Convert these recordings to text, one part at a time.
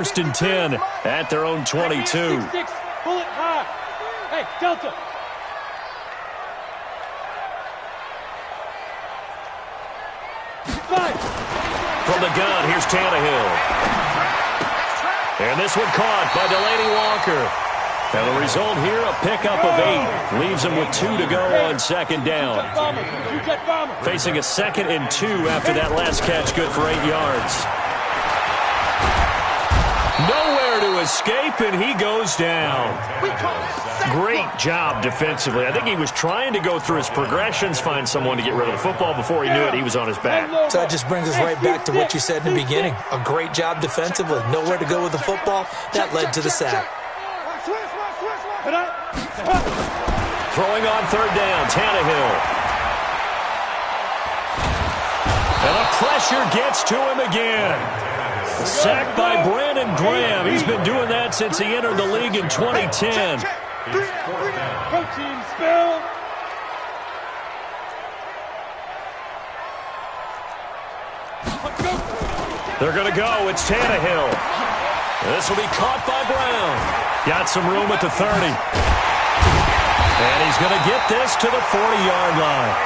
First and 10 at their own 22. 6, pull it high. Hey, Delta. From the gun, here's Tannehill. And this one caught by Delaney Walker. And the result here, a pickup of 8. Leaves him with 2 to go on second down. Facing a 2nd and 2 after that last catch, good for 8 yards. Nowhere to escape, and he goes down. Great job defensively. I think he was trying to go through his progressions, find someone to get rid of the football. Before he knew it, he was on his back. So that just brings us right back to what you said in the beginning. A great job defensively. Nowhere to go with the football. That led to the sack. Throwing on third down, Tannehill. And the pressure gets to him again. Sacked by Brandon Graham. He's been doing that since he entered the league in 2010. Protein spill. They're going to go. It's Tannehill. This will be caught by Brown. Got some room at the 30. And he's going to get this to the 40-yard line.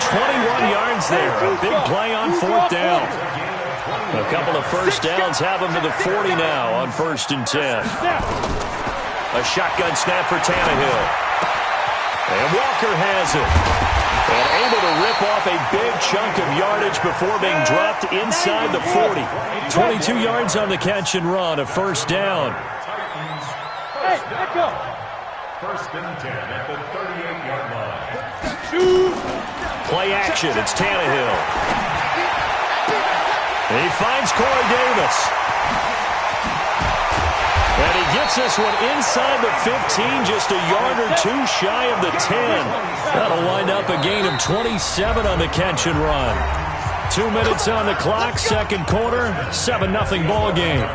21 yards there. A big play on fourth down. A couple of first downs have him to the 40 now on 1st and 10. A shotgun snap for Tannehill. And Walker has it. And able to rip off a big chunk of yardage before being dropped inside the 40. 22 yards on the catch and run, a first down. Hey, let go. 1st and 10 at the 38-yard line. Play action, it's Tannehill. And he finds Corey Davis. And he gets this one inside the 15, just a yard or 2 shy of the 10. That'll wind up a gain of 27 on the catch and run. 2 minutes on the clock, second quarter, 7-0 ball game.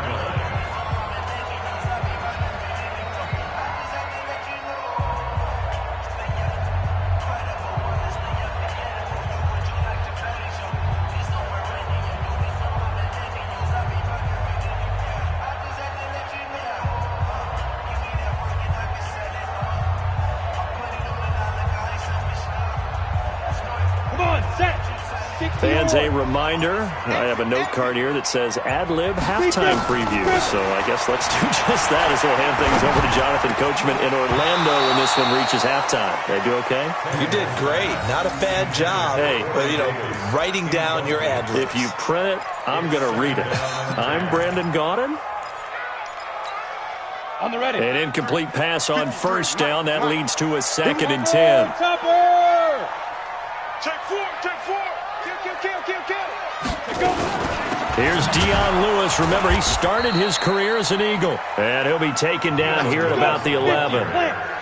Fans, a reminder, I have a note card here that says ad-lib halftime preview. So I guess let's do just that as we'll hand things over to Jonathan Coachman in Orlando when this one reaches halftime. Did I do okay? You did great. Not a bad job. Hey. But, writing down your ad-libs. If you print it, I'm going to read it. I'm Brandon Gaudin. On the ready. An incomplete pass on first down. That leads to a 2nd and 10. Topper! Check 4, check 4. Here's Dion Lewis. Remember, he started his career as an Eagle. And he'll be taken down here at about the 11.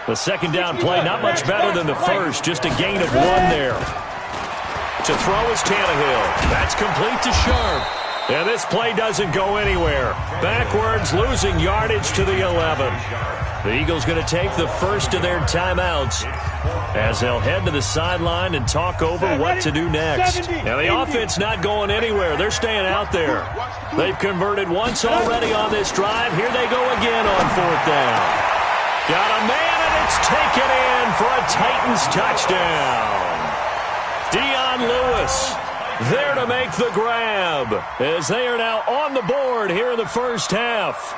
The second down play, not much better than the first. Just a gain of 1 there. To throw is Tannehill. That's complete to Sharp. And this play doesn't go anywhere. Backwards, losing yardage to the 11. The Eagles going to take the first of their timeouts as they'll head to the sideline and talk over what to do next. Now, the offense not going anywhere. They're staying out there. They've converted once already on this drive. Here they go again on fourth down. Got a man, and it's taken in for a Titans touchdown. Dion Lewis there to make the grab as they are now on the board here in the first half.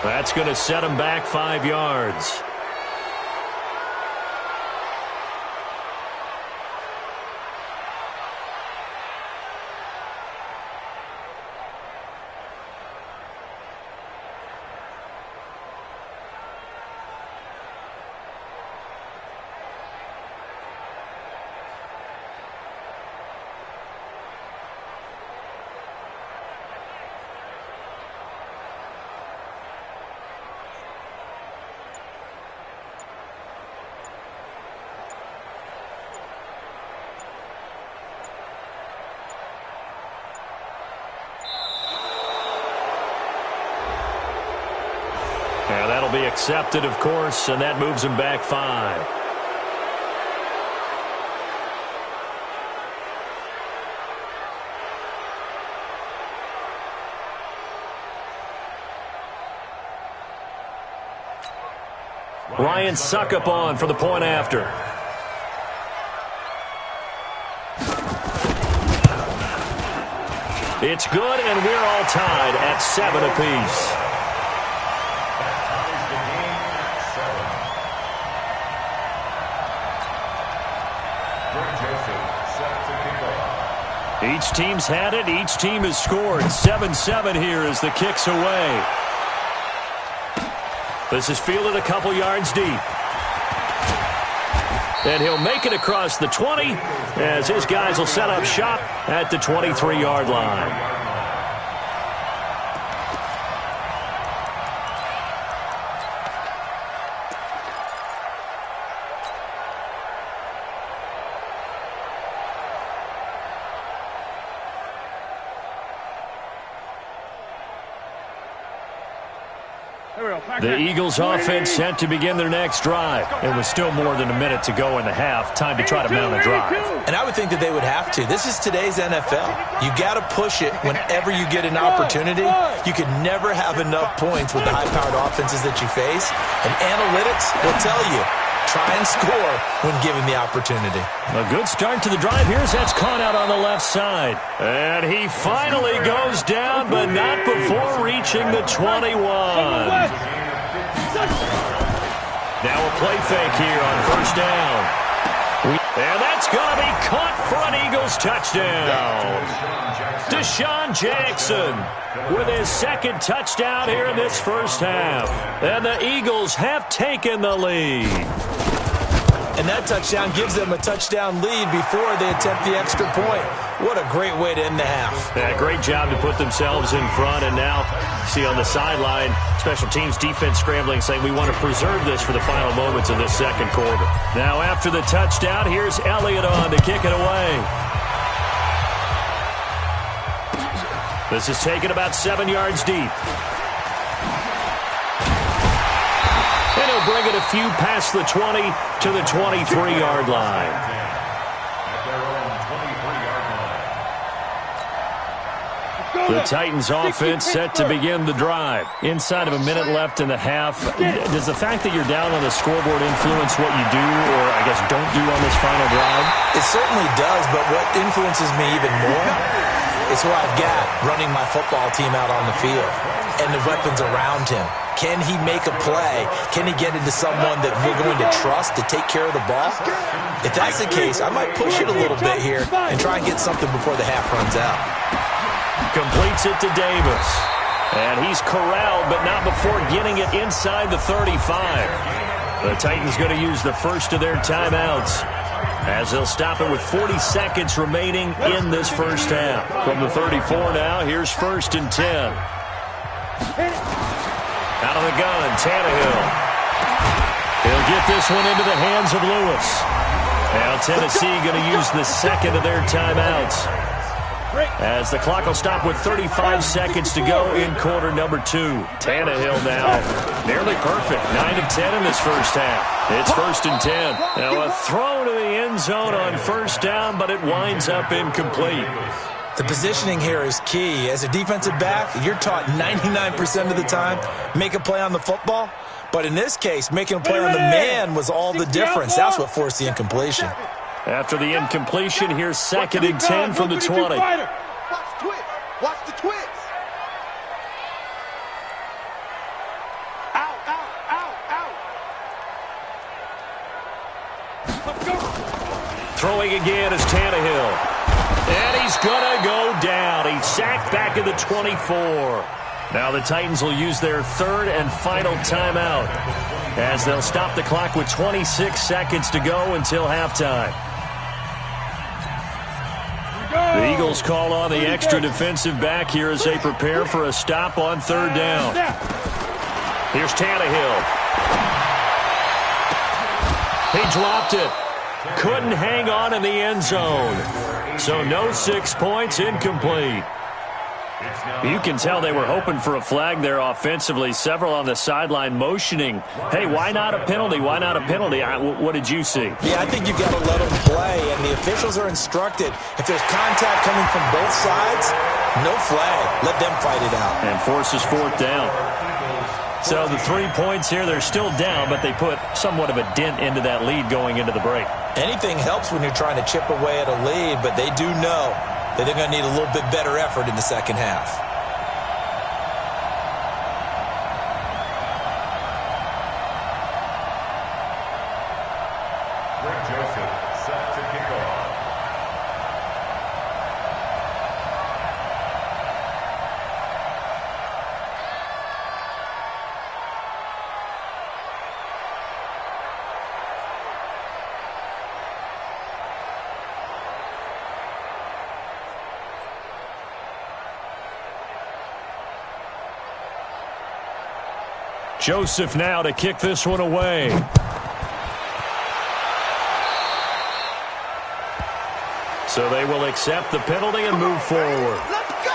That's going to set him back 5 yards. Accepted, of course, and that moves him back 5. Ryan Suckup on for the point after. It's good, and we're all tied at 7 apiece. Each team's had it. Each team has scored. 7-7 here as the kick's away. This is fielded a couple yards deep. And he'll make it across the 20 as his guys will set up shop at the 23-yard line. The Eagles offense set to begin their next drive. It was still more than a minute to go in the half. Time to try to mount a drive. And I would think that they would have to. This is today's NFL. You got to push it whenever you get an opportunity. You can never have enough points with the high-powered offenses that you face. And analytics will tell you, try and score when given the opportunity. A good start to the drive. Here's that's caught out on the left side. And he finally goes down, but not before reaching the 21. Now a play fake here on first down. And that's going to be caught for an Eagles touchdown. Deshaun Jackson with his second touchdown here in this first half. And the Eagles have taken the lead. And that touchdown gives them a touchdown lead before they attempt the extra point. What a great way to end the half. Yeah, great job to put themselves in front. And now, see on the sideline, special teams defense scrambling, saying we want to preserve this for the final moments of this second quarter. Now, after the touchdown, here's Elliott on to kick it away. This is taken about 7 yards deep. And he'll bring it a few past the 20 to the 23-yard line. The Titans offense set to begin the drive. Inside of a minute left in the half. Does the fact that you're down on the scoreboard influence what you do or, I guess, don't do on this final drive? It certainly does, but what influences me even more is who I've got running my football team out on the field and the weapons around him. Can he make a play? Can he get into someone that we're going to trust to take care of the ball? If that's the case, I might push it a little bit here and try and get something before the half runs out. Completes it to Davis. And he's corralled, but not before getting it inside the 35. The Titans going to use the first of their timeouts as they'll stop it with 40 seconds remaining in this first half. From the 34 now, here's 1st and 10. Out of the gun, Tannehill. He'll get this one into the hands of Lewis. Now Tennessee going to use the second of their timeouts as the clock will stop with 35 seconds to go in quarter number 2. Tannehill now nearly perfect. 9 of 10 in this first half. It's 1st and 10. Now a throw to the end zone on first down, but it winds up incomplete. The positioning here is key. As a defensive back, you're taught 99% of the time, make a play on the football. But in this case, making a play on the man was all the difference. That's what forced the incompletion. After the incompletion, here's 2nd and 10 from the 20. Watch twitch. Watch the twitch. Out, out, out, out. Throwing again is Tannehill. And he's going to go down. He's sacked back at the 24. Now the Titans will use their 3rd and final timeout as they'll stop the clock with 26 seconds to go until halftime. The Eagles call on the extra defensive back here as they prepare for a stop on 3rd down. Here's Tannehill. He dropped it. Couldn't hang on in the end zone. So no 6 points, incomplete. You can tell they were hoping for a flag there offensively. Several on the sideline motioning, hey, why not a penalty? Why not a penalty? What did you see? Yeah, I think you've got to let them play, and the officials are instructed. If there's contact coming from both sides, no flag. Let them fight it out. And forces fourth down. So the 3 points here, they're still down, but they put somewhat of a dent into that lead going into the break. Anything helps when you're trying to chip away at a lead, but they do know that they're going to need a little bit better effort in the second half. Joseph now to kick this one away. So they will accept the penalty and move forward. Let's go!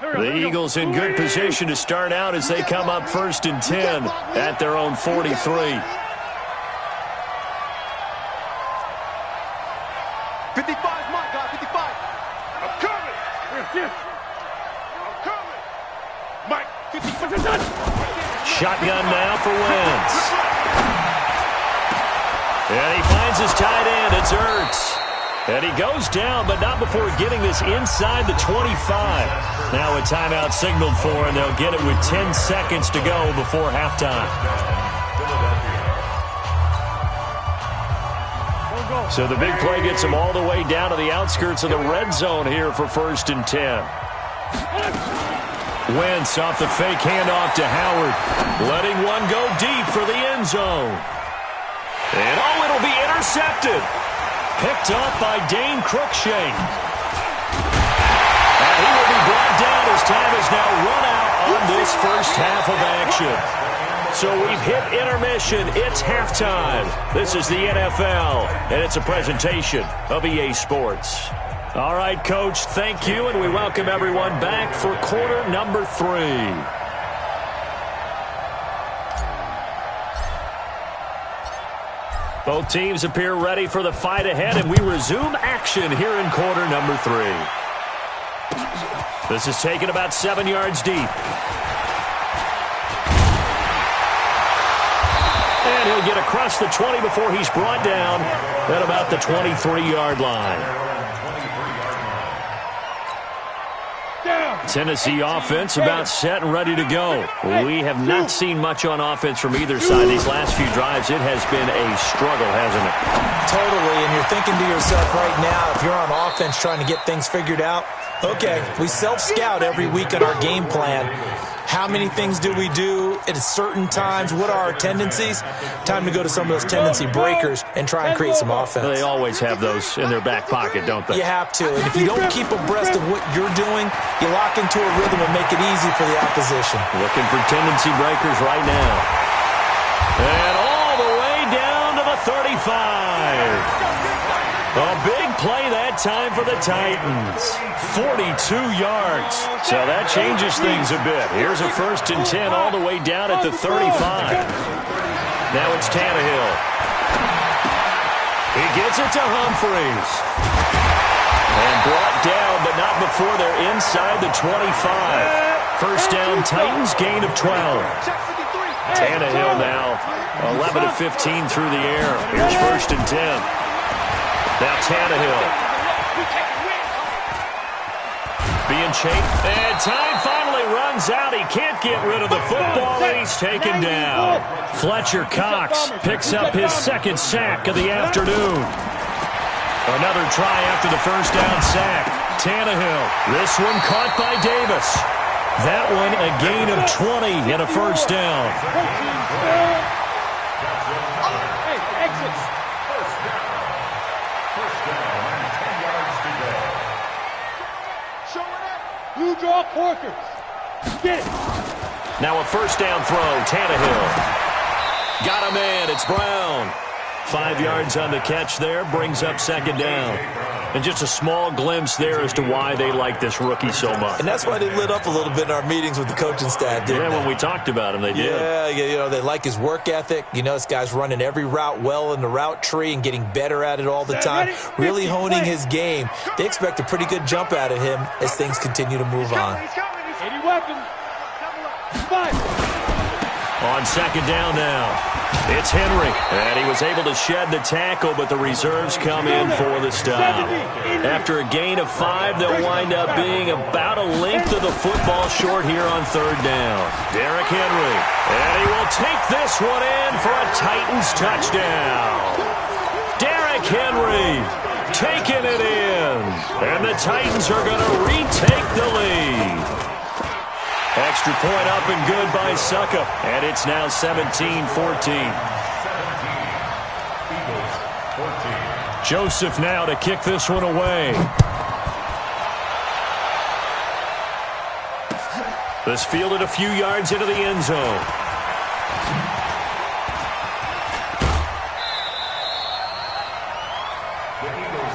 The Eagles in good position to start out as they come up 1st and 10 at their own 43. 55, my God, 55. I'm coming. I'm coming. Mike, 55. Shotgun now for Wentz. And he finds his tight end. It's Ertz. And he goes down, but not before getting this inside the 25. Now a timeout signaled for, and they'll get it with 10 seconds to go before halftime. So the big play gets them all the way down to the outskirts of the red zone here for 1st and 10. Wentz off the fake handoff to Howard. Letting one go deep for the end zone. And oh, it'll be intercepted. Picked up by Dane Cruikshank. And he will be brought down as time is now run out on this first half of action. So we've hit intermission. It's halftime. This is the NFL, and it's a presentation of EA Sports. All right, Coach, thank you, and we welcome everyone back for quarter number 3. Both teams appear ready for the fight ahead, and we resume action here in quarter number 3. This is taken about 7 yards deep. And he'll get across the 20 before he's brought down at about the 23-yard line. Tennessee offense about set and ready to go. We have not seen much on offense from either side these last few drives. It has been a struggle, hasn't it? Totally, and you're thinking to yourself right now, if you're on offense trying to get things figured out, okay, we self-scout every week on our game plan. How many things do we do at certain times? What are our tendencies? Time to go to some of those tendency breakers and try and create some offense. They always have those in their back pocket, don't they? You have to, and if you don't keep abreast of what you're doing, you lock into a rhythm and make it easy for the opposition. Looking for tendency breakers right now. And all the way down to the 35. A big play that time for the Titans. 42 yards. So that changes things a bit. Here's a 1st and 10 all the way down at the 35. Now it's Tannehill. He gets it to Humphries. And brought down, but not before they're inside the 25. 1st down, Titans, gain of 12. Tannehill now 11 of 15 through the air. Here's 1st and 10. Now Tannehill. Being chased. And time finally runs out. He can't get rid of the football, and he's taken down. Fletcher Cox picks up his 2nd sack of the afternoon. Another try after the 1st down sack. Tannehill. This one caught by Davis. That one a gain of 20 and a 1st down. Hey, exit. Now a first down throw, Tannehill. Got him in, it's Brown. 5 yards on the catch there, brings up second down. And just a small glimpse there as to why they like this rookie so much. And that's why they lit up a little bit in our meetings with the coaching staff, didn't they? When we talked about him, they did. Yeah, you know, they like his work ethic. You know, this guy's running every route well in the route tree and getting better at it all the time, really honing his game. They expect a pretty good jump out of him as things continue to move on. 80 weapons. 5. On second down now, it's Henry. And he was able to shed the tackle, but the reserves come in for the stop. After a gain of 5, they'll wind up being about a length of the football short here on third down. Derrick Henry. And he will take this one in for a Titans touchdown. Derrick Henry taking it in. And the Titans are going to retake the lead. Extra point up and good by Suckup. And it's now 17-14. Joseph now to kick this one away. This fielded a few yards into the end zone.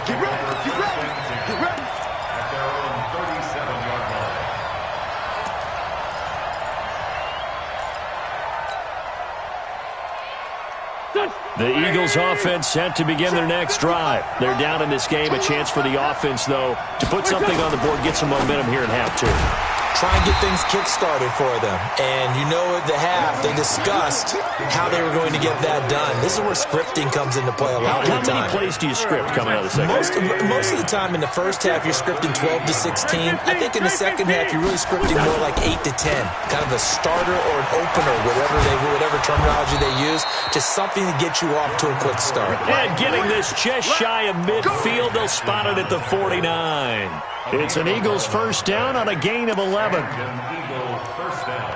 Get ready, get ready, get ready. At their own 37-yard line. The Eagles offense set to begin their next drive. They're down in this game. A chance for the offense, though, to put something on the board, get some momentum here in half two. Try and get things kick-started for them. And you know at the half, they discussed how they were going to get that done. This is where scripting comes into play a lot of the time. How many plays do you script coming out of the second half? Most of the time in the first half, you're scripting 12 to 16. I think in the second half, you're really scripting more like 8 to 10. Kind of a starter or an opener, whatever terminology they use. Just something to get you off to a quick start. And getting this just shy of midfield, they'll spot it at the 49. It's an Eagles first down on a gain of 11. Eagles first down.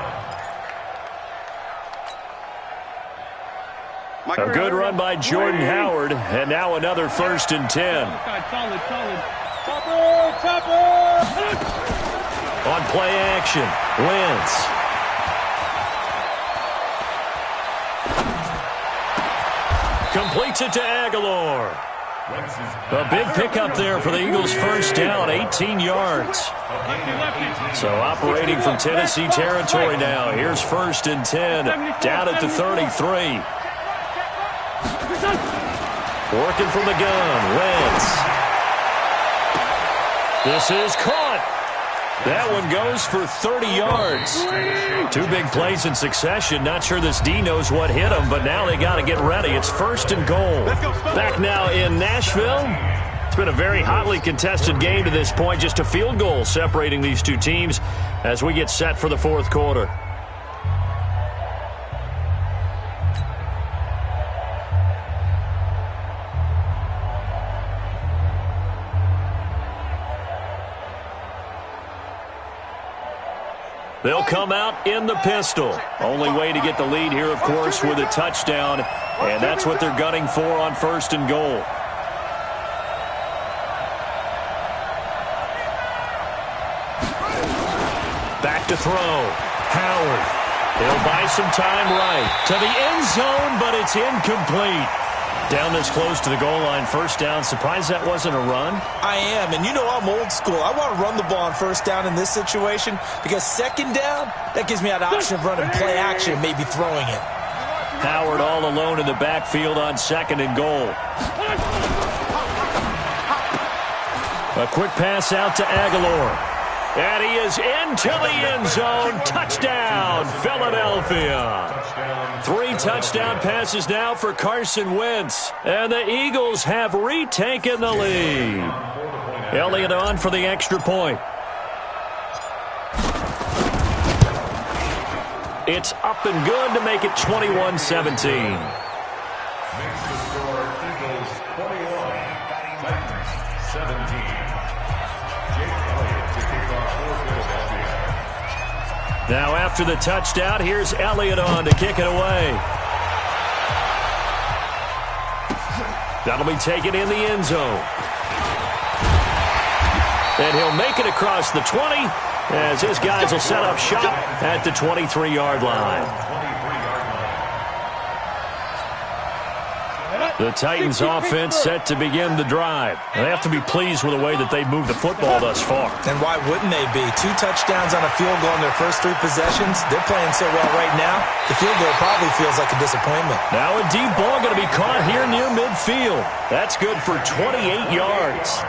A good run by Jordan Howard, and now another 1st and 10. Solid. Chopper. On play action, Wentz. Completes it to Aguilar. A big pickup there for the Eagles first down, 18 yards. So operating from Tennessee territory now. Here's 1st and 10, down at the 33. Working from the gun, Wentz. This is caught. That one goes for 30 yards. 2 big plays in succession. Not sure this D knows what hit him, but now they got to get ready. It's 1st and goal. Back now in Nashville. It's been a very hotly contested game to this point. Just a field goal separating these two teams as we get set for the 4th quarter. They'll come out in the pistol. Only way to get the lead here, of course, with a touchdown. And that's what they're gunning for on 1st and goal. Back to throw. Howard. He'll buy some time right to the end zone, but it's incomplete. Down this close to the goal line, 1st down. Surprised that wasn't a run? I am, and you know I'm old school. I want to run the ball on 1st down in this situation because 2nd down, that gives me that option of running play action, maybe throwing it. Howard all alone in the backfield on 2nd and goal. A quick pass out to Aguilar. And he is into the end zone. Touchdown, Philadelphia. 3 touchdown passes now for Carson Wentz. And the Eagles have retaken the lead. Elliott on for the extra point. It's up and good to make it 21-17. Makes the score Eagles 21, Titans 17. Now after the touchdown, here's Elliott on to kick it away. That'll be taken in the end zone. And he'll make it across the 20 as his guys will set up shop at the 23-yard line. The Titans offense set to begin the drive. They have to be pleased with the way that they've moved the football thus far. And why wouldn't they be? 2 touchdowns on a field goal in their first 3 possessions. They're playing so well right now, the field goal probably feels like a disappointment. Now a deep ball going to be caught here near midfield. That's good for 28 yards.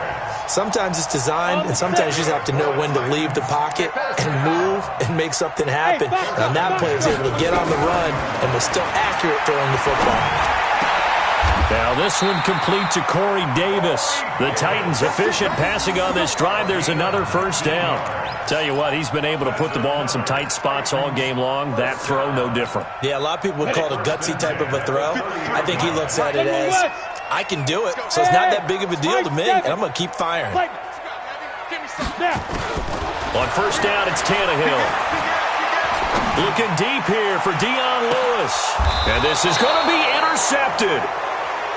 Sometimes it's designed, and sometimes you just have to know when to leave the pocket and move and make something happen. And on that play, he was able to get on the run and was still accurate throwing the football. Now this one complete to Corey Davis. The Titans efficient passing on this drive. There's another first down. Tell you what, he's been able to put the ball in some tight spots all game long. That throw, no different. Yeah, a lot of people would call it a gutsy type of a throw. I think he looks at it as, I can do it, so it's not that big of a deal to me, and I'm going to keep firing. On first down, it's Tannehill. Looking deep here for Dion Lewis. And this is going to be intercepted.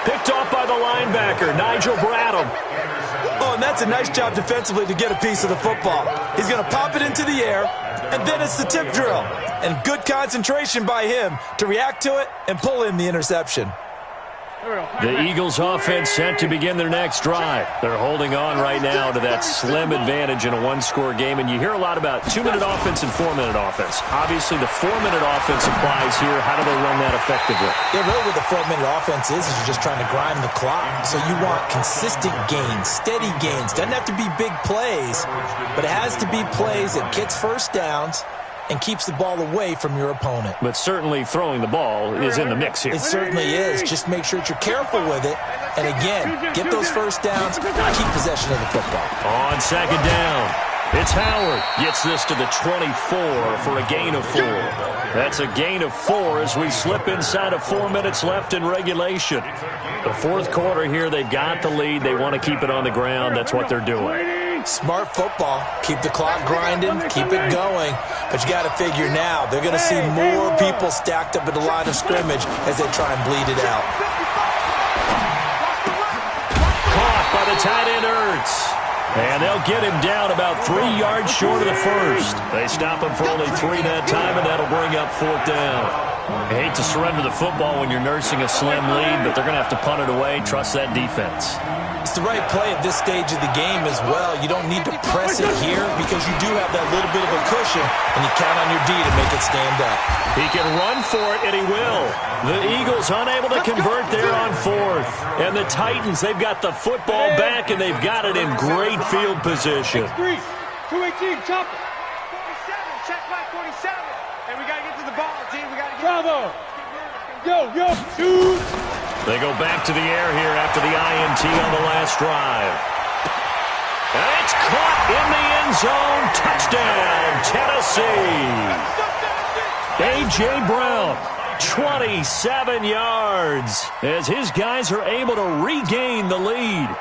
Picked off by the linebacker, Nigel Bradham. Oh, and that's a nice job defensively to get a piece of the football. He's going to pop it into the air, and then it's the tip drill. And good concentration by him to react to it and pull in the interception. The Eagles offense set to begin their next drive. They're holding on right now to that slim advantage in a one-score game, and you hear a lot about 2-minute offense and 4-minute offense. Obviously, the 4-minute offense applies here. How do they run that effectively? Yeah, really what the 4-minute offense is you're just trying to grind the clock. So you want consistent gains, steady gains. Doesn't have to be big plays, but it has to be plays that gets first downs and keeps the ball away from your opponent. But certainly throwing the ball is in the mix here. It certainly is. Just make sure that you're careful with it. And again, get those first downs, keep possession of the football. On second down, it's Howard. Gets this to the 24 for a gain of 4. That's a gain of 4 as we slip inside of 4 minutes left in regulation. The fourth quarter here, they've got the lead. They want to keep it on the ground. That's what they're doing. Smart football. Keep the clock grinding. Keep it going. But you got to figure now, they're going to see more people stacked up at the line of scrimmage as they try and bleed it out. Caught by the tight end, Ertz. And they'll get him down about 3 yards short of the first. They stop him for only 3 that time, and that'll bring up 4th down. I hate to surrender the football when you're nursing a slim lead, but they're going to have to punt it away. Trust that defense. It's the right play at this stage of the game as well. You don't need to press it here because you do have that little bit of a cushion, and you count on your D to make it stand up. He can run for it, and he will. The Eagles unable to convert there on 4th. And the Titans, they've got the football back, and they've got it in great field position. 6-3, 218, chop it. 47, check back 47. And we got to get to the ball, team. We got to get Bravo. Yo, shoot. They go back to the air here after the INT on the last drive. And it's caught in the end zone. Touchdown, Tennessee. A.J. Brown, 27 yards as his guys are able to regain the lead.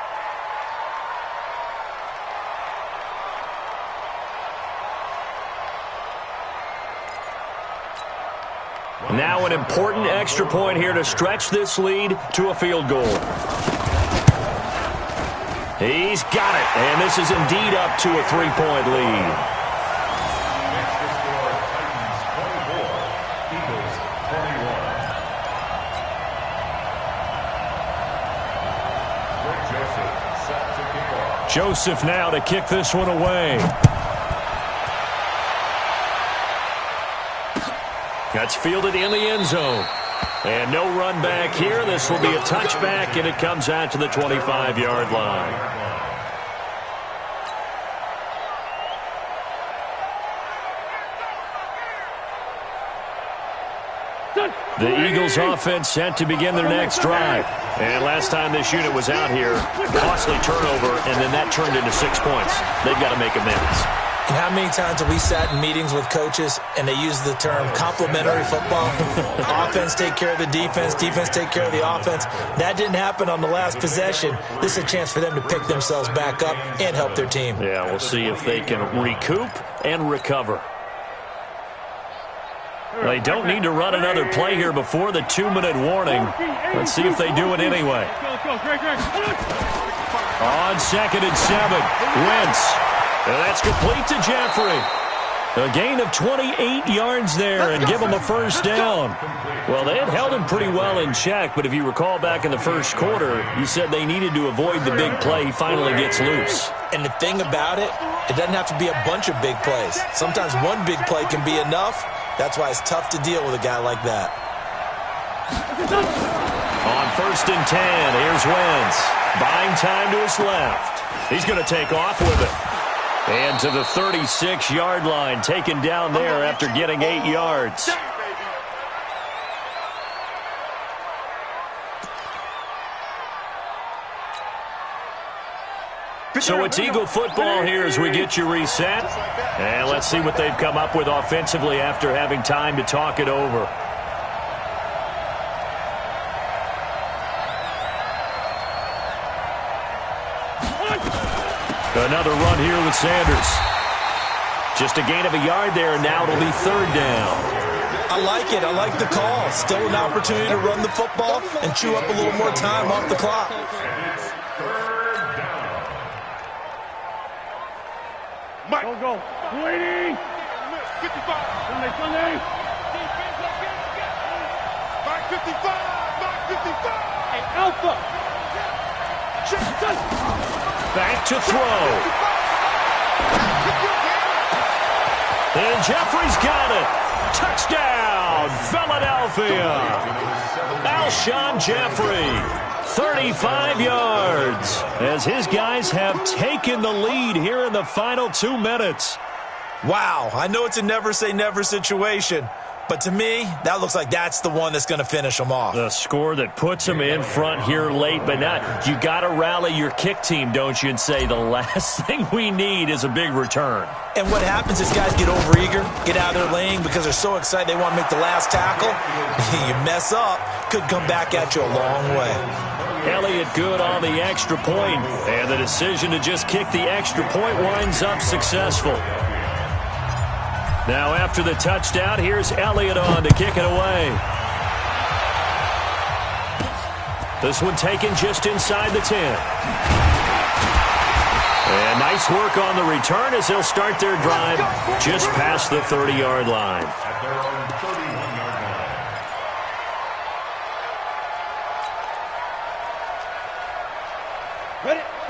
Now an important extra point here to stretch this lead to a field goal. He's got it, and this is indeed up to a 3-point lead. Next to score, Titans 24, Eagles 21. Greg Joseph set to kick off. Joseph now to kick this one away. That's fielded in the end zone. And no run back here. This will be a touchback, and it comes out to the 25-yard line. The Eagles offense set to begin their next drive. And last time this unit was out here, costly turnover, and then that turned into 6 points. They've got to make amends. And how many times have we sat in meetings with coaches and they use the term complementary football? Offense take care of the defense, defense take care of the offense. That didn't happen on the last possession. This is a chance for them to pick themselves back up and help their team. Yeah, we'll see if they can recoup and recover. They don't need to run another play here before the 2-minute warning. Let's see if they do it anyway. On 2nd and 7, Wentz And that's complete to Jeffrey. A gain of 28 yards there and give him a first down. Well, they had held him pretty well in check, but if you recall back in the first quarter, you said they needed to avoid the big play. He finally gets loose. And the thing about it, it doesn't have to be a bunch of big plays. Sometimes one big play can be enough. That's why it's tough to deal with a guy like that. On 1st and 10, here's Wentz. Buying time to his left. He's going to take off with it. And to the 36-yard line, taken down there after getting 8 yards. So it's Eagle football here as we get you reset. And let's see what they've come up with offensively after having time to talk it over. Another run here with Sanders. Just a gain of a yard there, and now it'll be 3rd down. I like it. I like the call. Still an opportunity to run the football and chew up a little more time off the clock. Mike. Go. 280. 55. Sunday. Mike 55. Mike 55. Hey, Alpha. Back to throw. And Jeffrey's got it. Touchdown, Philadelphia. Alshon Jeffrey, 35 yards, as his guys have taken the lead here in the final 2 minutes. Wow, I know it's a never-say-never situation, but to me, that looks like that's the one that's going to finish them off. The score that puts them in front here late, but not. You got to rally your kick team, don't you, and say the last thing we need is a big return. And what happens is guys get overeager, get out of their lane because they're so excited they want to make the last tackle. You mess up, could come back at you a long way. Elliott good on the extra point, and the decision to just kick the extra point winds up successful. Now after the touchdown, here's Elliott on to kick it away. This one taken just inside the 10. And nice work on the return as they'll start their drive just past the 30-yard line.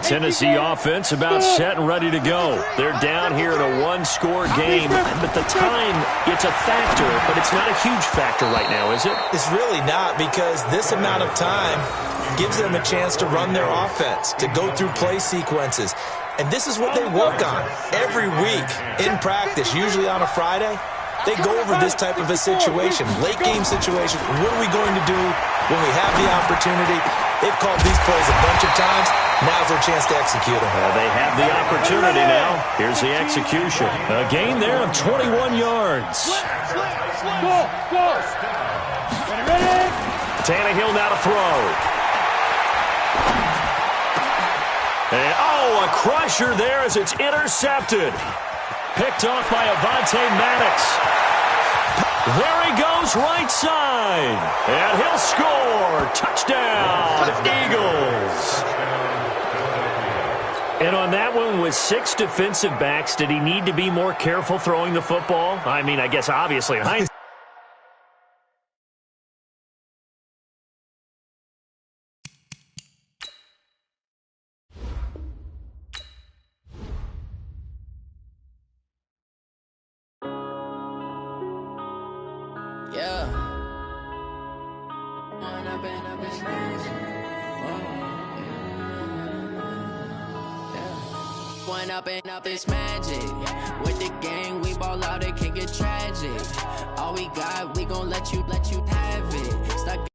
Tennessee offense about set and ready to go. They're down here in a 1-score game, but the time, it's a factor, but it's not a huge factor right now, is it? It's really not, because this amount of time gives them a chance to run their offense, to go through play sequences. And this is what they work on every week in practice, usually on a Friday. They go over this type of a situation, late game situation. What are we going to do when we have the opportunity? They've called these plays a bunch of times. Now's their chance to execute them. They have the opportunity now. Here's the execution. A gain there of 21 yards. Go. Ready? Tannehill now to throw. And, a crusher there as it's intercepted. Picked off by Avonte Maddox. There he goes, right side. And he'll score. Touchdown, Eagles. And on that one, with 6 defensive backs, did he need to be more careful throwing the football? I mean, I guess obviously. Yeah. One up and up is magic. With the gang, we ball out, it can get tragic. All we got, we gon' let you have it. Stuck